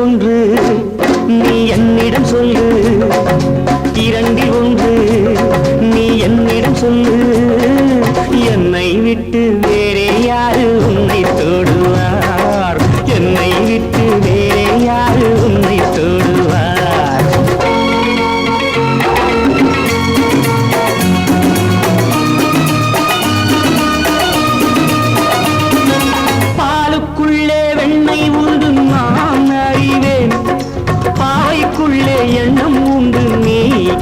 ஒன்று நீ என்னிடம் சொல்லு, இரண்டில் ஒன்று நீ என்னிடம் சொல்லு. என்னை விட்டு வேறே யாரு உன்னை தொடுவார்? என்னை விட்டு வேறே யாரு உன்னை தொடுவார்? பாலுக்குள்ளே வெண்ணெய் உண்டு நான் அறிவேன், பாவைக்குள்ளே எண்ணம் உண்டு நீ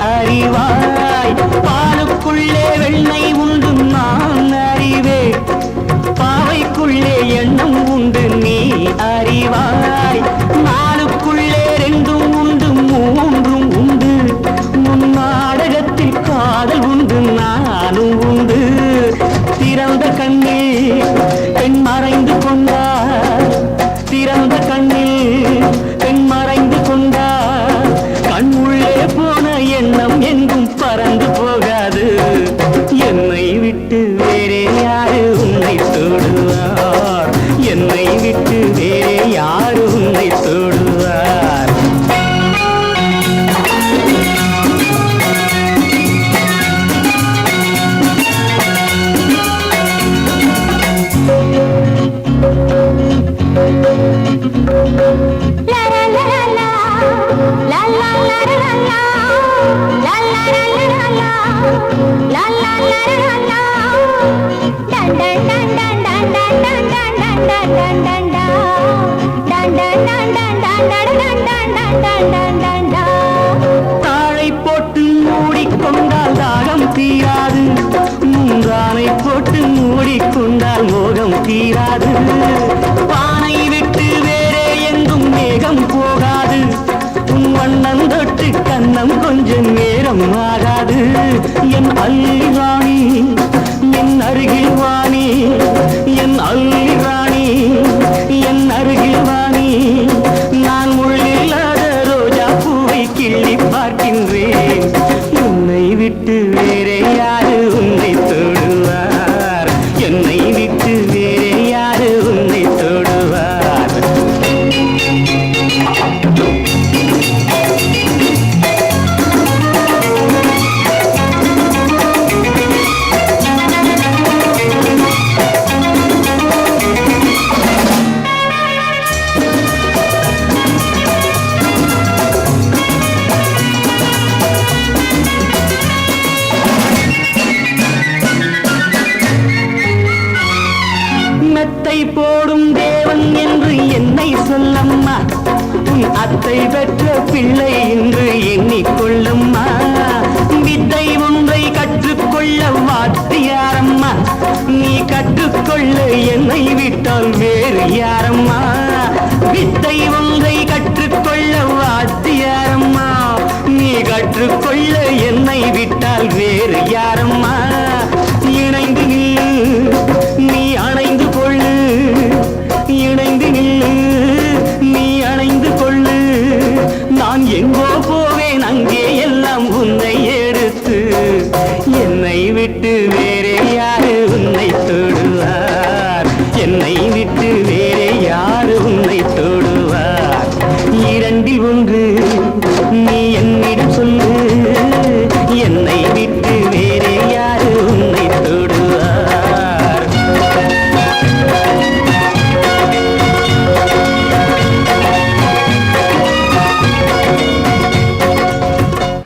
அறிவாய். பாலுக்குள்ளே வெண்ணெய் உண்டு நான் அறிவேன், பாவைக்குள்ளே எண்ணம் உண்டு நீ அறிவாய். நாளுக்குள்ளே ரெண்டும் உண்டு மூன்றும் உண்டு, முன் நாடகத்தில் காதல் உண்டு நானும் உண்டு. திறந்த கண்ணில் பெண் மறைந்து கொண்டார், திறந்த கண்ணில் பெண் மறைந்து கொண்டார். கண் உள்ளே போன எண்ணம் எங்கும் பறந்து போகாது. என்னை விட்டு வேறே யாரு உன்னை தொடுவார்? என்னை விட்டு வேறே யாரு உன்னை தொடுவார்? தாழை போட்டு மூடிக்கொண்டால் தாகம் தீராது, மூன்றானை போட்டு மூடிக்கொண்டால் மோகம் தீராது. பானை விட்டு வேறே எங்கும் மேகம் போகாது, உன் வண்ணம் தொட்டு கண்ணம் கொஞ்சம் நேரம் ஆகாது. என் அல்லி ராணி என் அருகில் வாணி, என் அல்லி ராணி என் அருகில் வாணி. நான் முள்ளில்லாத ரோஜா பூவை கிள்ளி பார்க்கின்றேன். உன்னை விட்டு வேறே யாரு உன்னை தொடுவார்? என்னை விட்டு வேறே யாரு உன்னை தொடுவார்? மெத்தை போடும் தேவன் என்று என்னை சொல்லம்மா, உன் அத்தை பெற்ற பிள்ளை என்று எண்ணிக்கொள்ளம்மா. வித்தை ஒன்றை கற்றுக்கொள்ள வாத்தியாரம்மா, நீ கற்றுக்கொள்ள என்னை விட்டால் வேறு யாரம்மா? வித்தை ஒன்றை கற்றுக்கொள்ள வாத்தியாரம்மா, நீ கற்றுக்கொள்ள என்னை விட்டால் வேறு யாரம்மா? இணைந்து நில்லு நீ அணைந்து கொள்ளு, இணைந்து நில்லு நீ அணைந்து கொள்ளு. நான் எங்கோ போவேன் அங்கே எல்லாம் உன்னை எடுத்து. என்னை விட்டு வேறே யாரு உன்னை தொடுவார்? என்னை விட்டு வேறே யாரு உன்னை தொடுவார்? இரண்டில் ஒன்று நீ என்னிடம் சொல்லு,